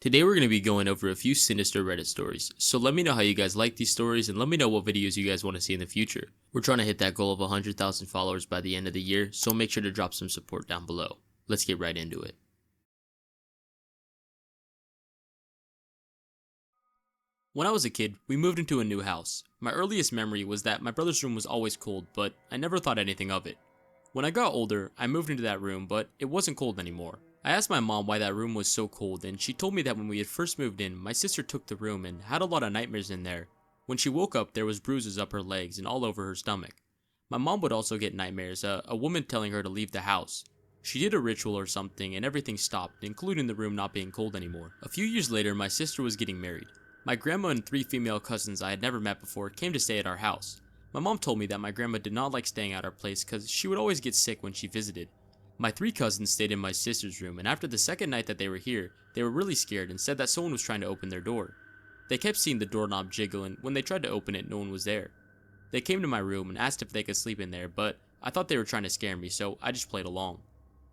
Today we're going to be going over a few sinister Reddit stories, so let me know how you guys like these stories and let me know what videos you guys want to see in the future. We're trying to hit that goal of 100,000 followers by the end of the year, so make sure to drop some support down below. Let's get right into it. When I was a kid, we moved into a new house. My earliest memory was that my brother's room was always cold, but I never thought anything of it. When I got older, I moved into that room, but it wasn't cold anymore. I asked my mom why that room was so cold, and she told me that when we had first moved in, my sister took the room and had a lot of nightmares in there. When she woke up, there was bruises up her legs and all over her stomach. My mom would also get nightmares, a woman telling her to leave the house. She did a ritual or something and everything stopped, including the room not being cold anymore. A few years later, my sister was getting married. My grandma and 3 female cousins I had never met before came to stay at our house. My mom told me that my grandma did not like staying at our place because she would always get sick when she visited. My 3 cousins stayed in my sister's room, and after the second night that they were here, they were really scared and said that someone was trying to open their door. They kept seeing the doorknob jiggle, and when they tried to open it, no one was there. They came to my room and asked if they could sleep in there, but I thought they were trying to scare me, so I just played along.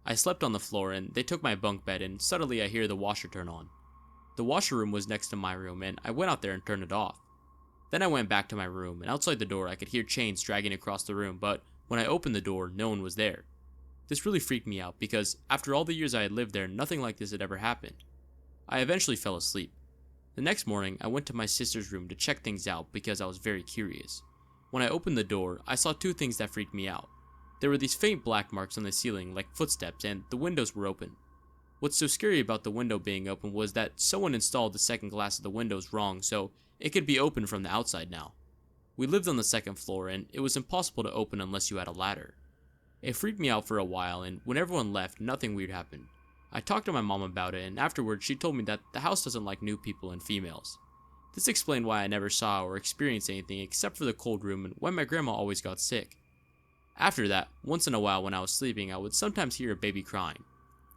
I slept on the floor, and they took my bunk bed, and suddenly I hear the washer turn on. The washer room was next to my room, and I went out there and turned it off. Then I went back to my room, and outside the door I could hear chains dragging across the room, but when I opened the door, no one was there. This really freaked me out because after all the years I had lived there, nothing like this had ever happened. I eventually fell asleep. The next morning, I went to my sister's room to check things out because I was very curious. When I opened the door, I saw 2 things that freaked me out. There were these faint black marks on the ceiling like footsteps, and the windows were open. What's so scary about the window being open was that someone installed the second glass of the windows wrong, so it could be open from the outside now. We lived on the 2nd floor, and it was impossible to open unless you had a ladder. It freaked me out for a while, and when everyone left, nothing weird happened. I talked to my mom about it, and afterwards she told me that the house doesn't like new people and females. This explained why I never saw or experienced anything except for the cold room and when my grandma always got sick. After that, once in a while when I was sleeping, I would sometimes hear a baby crying.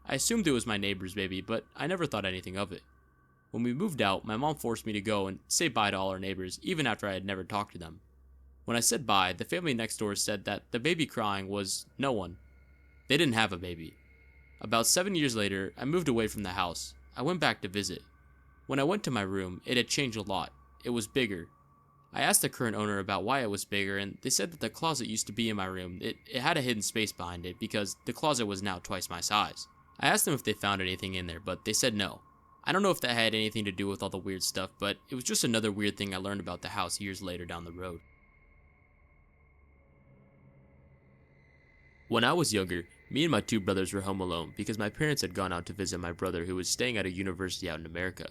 I assumed it was my neighbor's baby, but I never thought anything of it. When we moved out, my mom forced me to go and say bye to all our neighbors, even after I had never talked to them. When I said bye, the family next door said that the baby crying was no one. They didn't have a baby. About 7 years later, I moved away from the house. I went back to visit. When I went to my room, it had changed a lot. It was bigger. I asked the current owner about why it was bigger, and they said that the closet used to be in my room. It had a hidden space behind it because the closet was now twice my size. I asked them if they found anything in there, but they said no. I don't know if that had anything to do with all the weird stuff, but it was just another weird thing I learned about the house years later down the road. When I was younger, me and my 2 brothers were home alone because my parents had gone out to visit my brother who was staying at a university out in America.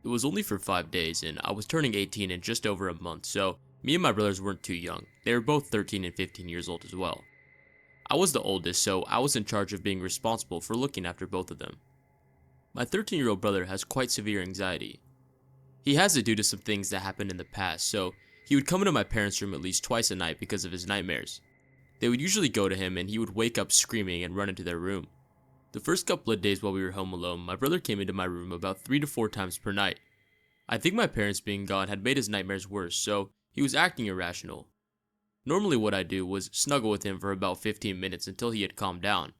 It was only for 5 days and I was turning 18 in just over a month, so me and my brothers weren't too young. They were both 13 and 15 years old as well. I was the oldest, so I was in charge of being responsible for looking after both of them. My 13-year-old brother has quite severe anxiety. He has it due to some things that happened in the past, so he would come into my parents' room at least twice a night because of his nightmares. They would usually go to him and he would wake up screaming and run into their room. The first couple of days while we were home alone, my brother came into my room about 3 to 4 times per night. I think my parents being gone had made his nightmares worse, so he was acting irrational. Normally what I'd do was snuggle with him for about 15 minutes until he had calmed down.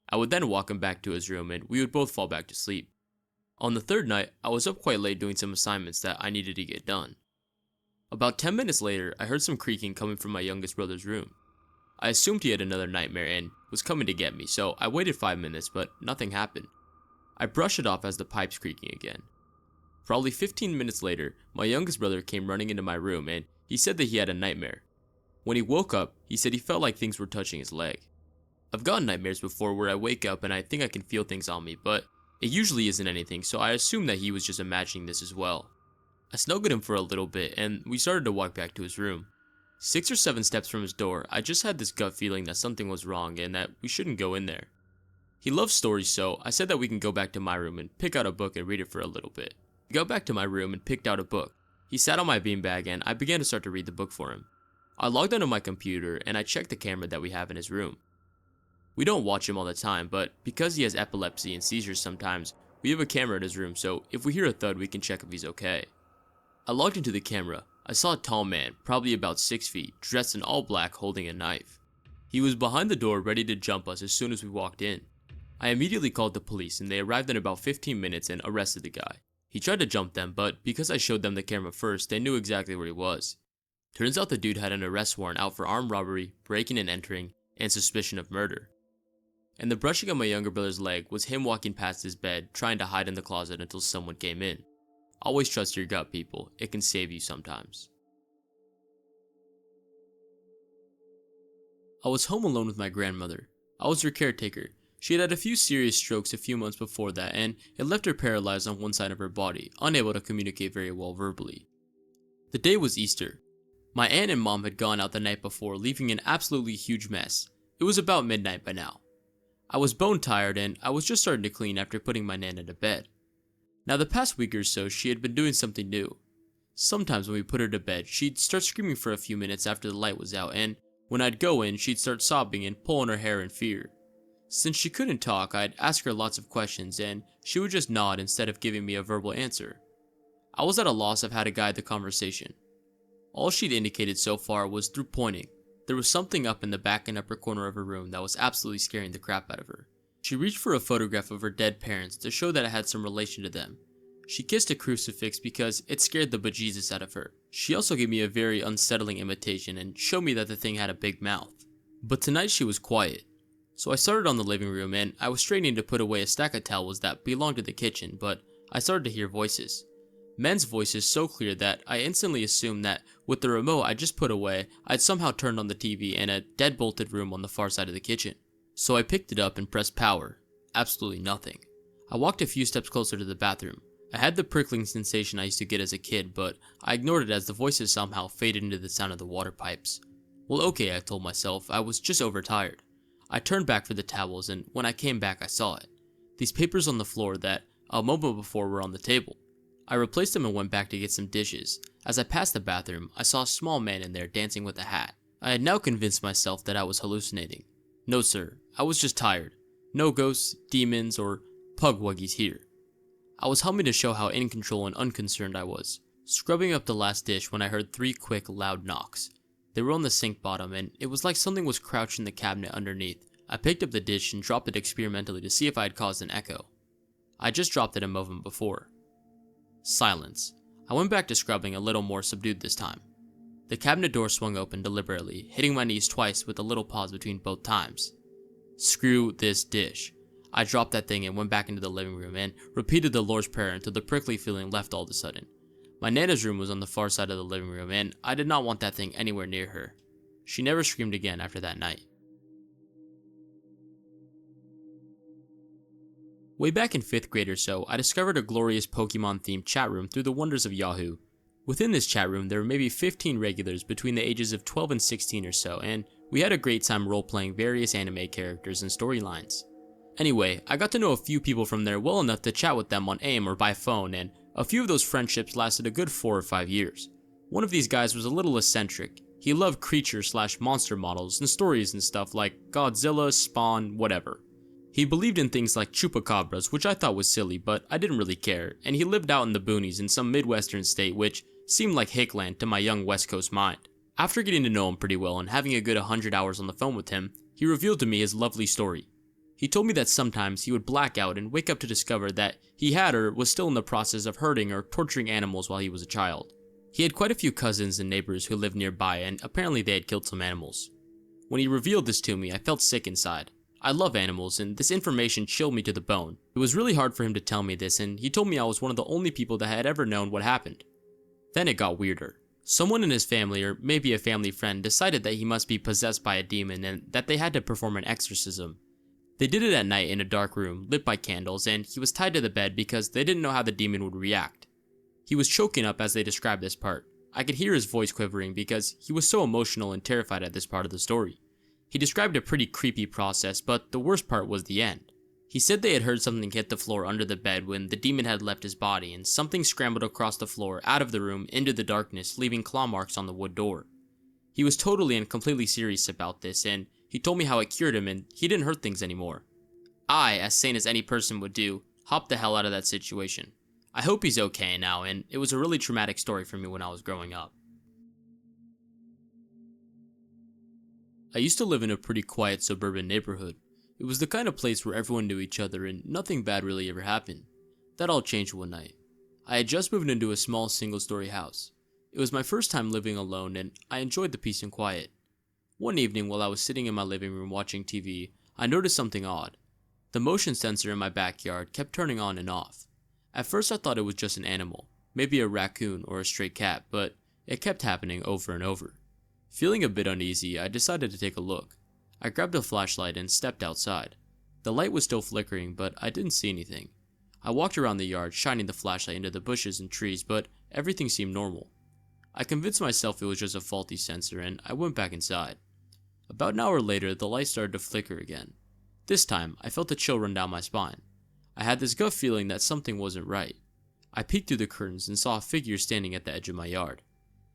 I would then walk him back to his room and we would both fall back to sleep. On the 3rd night, I was up quite late doing some assignments that I needed to get done. About 10 minutes later, I heard some creaking coming from my youngest brother's room. I assumed he had another nightmare and was coming to get me, so I waited 5 minutes, but nothing happened. I brushed it off as the pipes creaking again. Probably 15 minutes later, my youngest brother came running into my room and he said that he had a nightmare. When he woke up, he said he felt like things were touching his leg. I've gotten nightmares before where I wake up and I think I can feel things on me, but it usually isn't anything, so I assumed that he was just imagining this as well. I snuggled him for a little bit and we started to walk back to his room. 6 or 7 steps from his door, I just had this gut feeling that something was wrong and that we shouldn't go in there. He loves stories, so I said that we can go back to my room and pick out a book and read it for a little bit. We got back to my room and picked out a book. He sat on my beanbag and I began to start to read the book for him. I logged onto my computer and I checked the camera that we have in his room. We don't watch him all the time, but because he has epilepsy and seizures sometimes, we have a camera in his room, so if we hear a thud we can check if he's okay. I logged into the camera. I saw a tall man, probably about 6 feet, dressed in all black holding a knife. He was behind the door ready to jump us as soon as we walked in. I immediately called the police and they arrived in about 15 minutes and arrested the guy. He tried to jump them, but because I showed them the camera first, they knew exactly where he was. Turns out the dude had an arrest warrant out for armed robbery, breaking and entering, and suspicion of murder. And the brushing of my younger brother's leg was him walking past his bed, trying to hide in the closet until someone came in. Always trust your gut, people. It can save you sometimes. I was home alone with my grandmother. I was her caretaker. She had had a few serious strokes a few months before that, and it left her paralyzed on one side of her body, unable to communicate very well verbally. The day was Easter. My aunt and mom had gone out the night before, leaving an absolutely huge mess. It was about midnight by now. I was bone tired, and I was just starting to clean after putting my nana to bed. Now the past week or so, she had been doing something new. Sometimes when we put her to bed, she'd start screaming for a few minutes after the light was out, and when I'd go in, she'd start sobbing and pulling her hair in fear. Since she couldn't talk, I'd ask her lots of questions, and she would just nod instead of giving me a verbal answer. I was at a loss of how to guide the conversation. All she'd indicated so far was through pointing. There was something up in the back and upper corner of her room that was absolutely scaring the crap out of her. She reached for a photograph of her dead parents to show that it had some relation to them. She kissed a crucifix because it scared the bejesus out of her. She also gave me a very unsettling imitation and showed me that the thing had a big mouth. But tonight she was quiet. So I started on the living room, and I was straightening to put away a stack of towels that belonged to the kitchen, but I started to hear voices. Men's voices so clear that I instantly assumed that with the remote I just put away, I'd somehow turned on the TV in a dead-bolted room on the far side of the kitchen. So I picked it up and pressed power. Absolutely nothing. I walked a few steps closer to the bathroom. I had the prickling sensation I used to get as a kid, but I ignored it as the voices somehow faded into the sound of the water pipes. Well, okay, I told myself, I was just overtired. I turned back for the towels, and when I came back I saw it. These papers on the floor that a moment before were on the table. I replaced them and went back to get some dishes. As I passed the bathroom, I saw a small man in there dancing with a hat. I had now convinced myself that I was hallucinating. No sir, I was just tired. No ghosts, demons, or pugwuggies here. I was humming to show how in control and unconcerned I was, scrubbing up the last dish when I heard 3 quick, loud knocks. They were on the sink bottom, and it was like something was crouched in the cabinet underneath. I picked up the dish and dropped it experimentally to see if I had caused an echo. I just dropped it a moment before. Silence. I went back to scrubbing, a little more subdued this time. The cabinet door swung open deliberately, hitting my knees twice with a little pause between both times. Screw this dish. I dropped that thing and went back into the living room and repeated the Lord's Prayer until the prickly feeling left all of a sudden. My Nana's room was on the far side of the living room, and I did not want that thing anywhere near her. She never screamed again after that night. Way back in 5th grade or so, I discovered a glorious Pokemon-themed chat room through the wonders of Yahoo. Within this chat room, there were maybe 15 regulars between the ages of 12 and 16 or so, and we had a great time role-playing various anime characters and storylines. Anyway, I got to know a few people from there well enough to chat with them on AIM or by phone, and a few of those friendships lasted a good 4 or 5 years. One of these guys was a little eccentric. He loved creature/monster models and stories and stuff like Godzilla, Spawn, whatever. He believed in things like chupacabras, which I thought was silly, but I didn't really care, and he lived out in the boonies in some midwestern state which seemed like Hickland to my young West Coast mind. After getting to know him pretty well and having a good 100 hours on the phone with him, he revealed to me his lovely story. He told me that sometimes he would black out and wake up to discover that he had or was still in the process of hurting or torturing animals while he was a child. He had quite a few cousins and neighbors who lived nearby, and apparently they had killed some animals. When he revealed this to me, I felt sick inside. I love animals, and this information chilled me to the bone. It was really hard for him to tell me this, and he told me I was one of the only people that had ever known what happened. Then it got weirder. Someone in his family, or maybe a family friend, decided that he must be possessed by a demon and that they had to perform an exorcism. They did it at night in a dark room, lit by candles, and he was tied to the bed because they didn't know how the demon would react. He was choking up as they described this part. I could hear his voice quivering because he was so emotional and terrified at this part of the story. He described a pretty creepy process, but the worst part was the end. He said they had heard something hit the floor under the bed when the demon had left his body, and something scrambled across the floor out of the room into the darkness, leaving claw marks on the wood door. He was totally and completely serious about this, and he told me how it cured him and he didn't hurt things anymore. I, as sane as any person would do, hopped the hell out of that situation. I hope he's okay now, and it was a really traumatic story for me when I was growing up. I used to live in a pretty quiet suburban neighborhood. It was the kind of place where everyone knew each other and nothing bad really ever happened. That all changed one night. I had just moved into a small single-story house. It was my first time living alone and I enjoyed the peace and quiet. One evening while I was sitting in my living room watching TV, I noticed something odd. The motion sensor in my backyard kept turning on and off. At first I thought it was just an animal, maybe a raccoon or a stray cat, but it kept happening over and over. Feeling a bit uneasy, I decided to take a look. I grabbed a flashlight and stepped outside. The light was still flickering, but I didn't see anything. I walked around the yard, shining the flashlight into the bushes and trees, but everything seemed normal. I convinced myself it was just a faulty sensor, and I went back inside. About an hour later, the light started to flicker again. This time, I felt a chill run down my spine. I had this gut feeling that something wasn't right. I peeked through the curtains and saw a figure standing at the edge of my yard.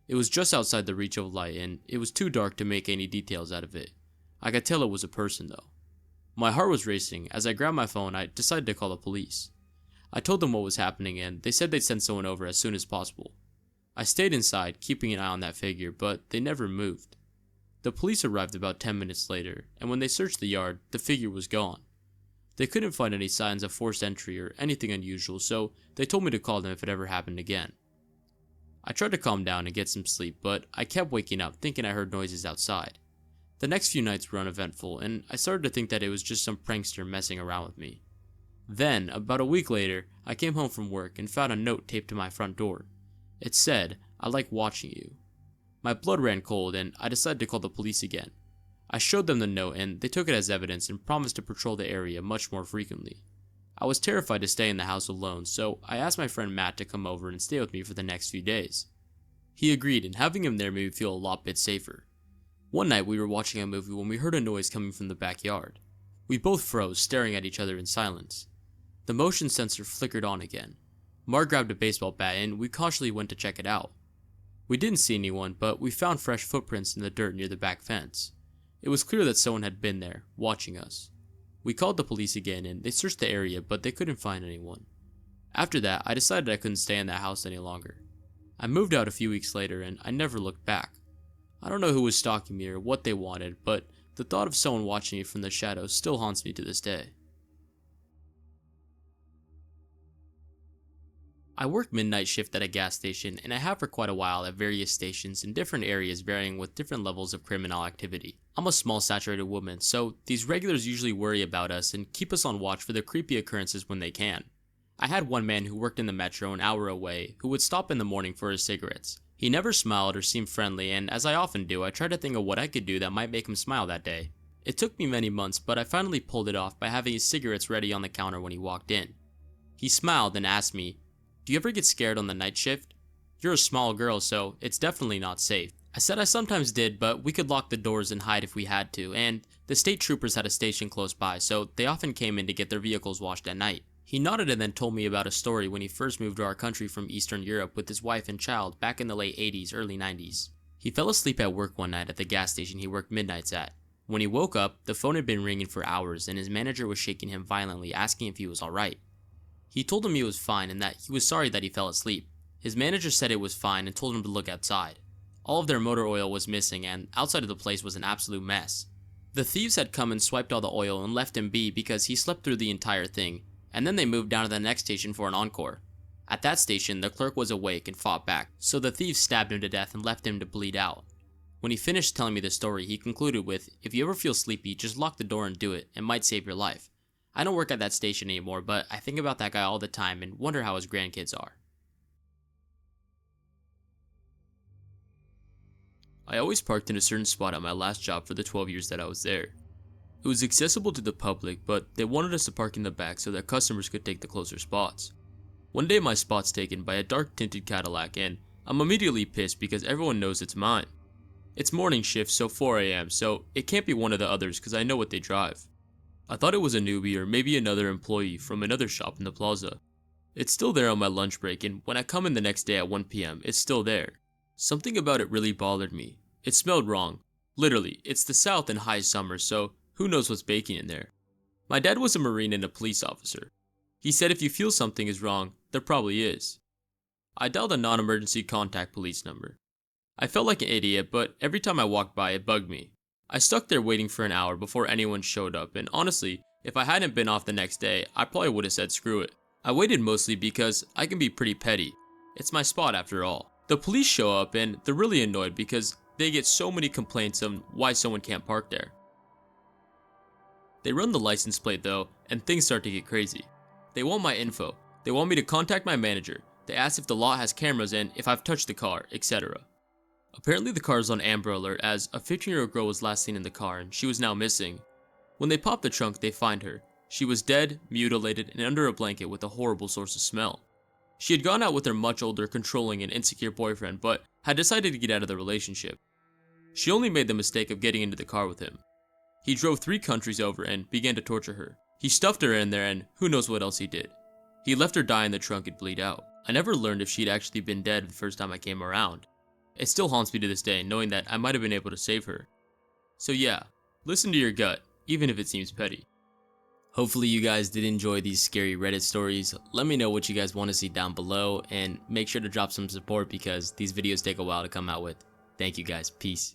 It was just outside the reach of light, and it was too dark to make any details out of it. I could tell it was a person, though. My heart was racing. As I grabbed my phone, I decided to call the police. I told them what was happening, and they said they'd send someone over as soon as possible. I stayed inside, keeping an eye on that figure, but they never moved. The police arrived about 10 minutes later, and when they searched the yard, the figure was gone. They couldn't find any signs of forced entry or anything unusual, so they told me to call them if it ever happened again. I tried to calm down and get some sleep, but I kept waking up thinking I heard noises outside. The next few nights were uneventful, and I started to think that it was just some prankster messing around with me. Then, about a week later, I came home from work and found a note taped to my front door. It said, "I like watching you." My blood ran cold and I decided to call the police again. I showed them the note and they took it as evidence and promised to patrol the area much more frequently. I was terrified to stay in the house alone, so I asked my friend Matt to come over and stay with me for the next few days. He agreed, and having him there made me feel a lot bit safer. One night we were watching a movie when we heard a noise coming from the backyard. We both froze, staring at each other in silence. The motion sensor flickered on again. Mark grabbed a baseball bat and we cautiously went to check it out. We didn't see anyone, but we found fresh footprints in the dirt near the back fence. It was clear that someone had been there, watching us. We called the police again and they searched the area, but they couldn't find anyone. After that, I decided I couldn't stay in that house any longer. I moved out a few weeks later and I never looked back. I don't know who was stalking me or what they wanted, but the thought of someone watching me from the shadows still haunts me to this day. I work midnight shift at a gas station, and I have for quite a while at various stations in different areas varying with different levels of criminal activity. I'm a small saturated woman, so these regulars usually worry about us and keep us on watch for the creepy occurrences when they can. I had one man who worked in the metro an hour away who would stop in the morning for his cigarettes. He never smiled or seemed friendly, and as I often do, I tried to think of what I could do that might make him smile that day. It took me many months, but I finally pulled it off by having his cigarettes ready on the counter when he walked in. He smiled and asked me, "Do you ever get scared on the night shift? You're a small girl, so it's definitely not safe." I said I sometimes did, but we could lock the doors and hide if we had to, and the state troopers had a station close by, so they often came in to get their vehicles washed at night. He nodded and then told me about a story when he first moved to our country from Eastern Europe with his wife and child back in the late 80s, early 90s. He fell asleep at work one night at the gas station he worked midnights at. When he woke up, the phone had been ringing for hours and his manager was shaking him violently, asking if he was alright. He told him he was fine and that he was sorry that he fell asleep. His manager said it was fine and told him to look outside. All of their motor oil was missing and outside of the place was an absolute mess. The thieves had come and swiped all the oil and left him be because he slept through the entire thing, and then they moved down to the next station for an encore. At that station, the clerk was awake and fought back, so the thieves stabbed him to death and left him to bleed out. When he finished telling me the story, he concluded with, "If you ever feel sleepy, just lock the door and do it. It might save your life." I don't work at that station anymore, but I think about that guy all the time and wonder how his grandkids are. I always parked in a certain spot at my last job for the 12 years that I was there. It was accessible to the public, but they wanted us to park in the back so that customers could take the closer spots. One day my spot's taken by a dark tinted Cadillac and I'm immediately pissed because everyone knows it's mine. It's morning shift, so 4 AM, so it can't be one of the others because I know what they drive. I thought it was a newbie or maybe another employee from another shop in the plaza. It's still there on my lunch break, and when I come in the next day at 1 PM, it's still there. Something about it really bothered me. It smelled wrong. Literally, it's the South in high summer, so who knows what's baking in there. My dad was a Marine and a police officer. He said if you feel something is wrong, there probably is. I dialed a non-emergency contact police number. I felt like an idiot, but every time I walked by, it bugged me. I stuck there waiting for an hour before anyone showed up, and honestly, if I hadn't been off the next day, I probably would have said screw it. I waited mostly because I can be pretty petty. It's my spot after all. The police show up and they're really annoyed because they get so many complaints on why someone can't park there. They run the license plate though, and things start to get crazy. They want my info. They want me to contact my manager. They ask if the lot has cameras and if I've touched the car, etc. Apparently the car is on Amber Alert as a 15-year-old girl was last seen in the car and she was now missing. When they pop the trunk, they find her. She was dead, mutilated, and under a blanket with a horrible source of smell. She had gone out with her much older, controlling, and insecure boyfriend, but had decided to get out of the relationship. She only made the mistake of getting into the car with him. He drove 3 countries over and began to torture her. He stuffed her in there and who knows what else he did. He left her die in the trunk and bleed out. I never learned if she'd actually been dead the first time I came around. It still haunts me to this day, knowing that I might have been able to save her. So yeah, listen to your gut, even if it seems petty. Hopefully you guys did enjoy these scary Reddit stories. Let me know what you guys want to see down below, and make sure to drop some support because these videos take a while to come out with. Thank you guys, peace.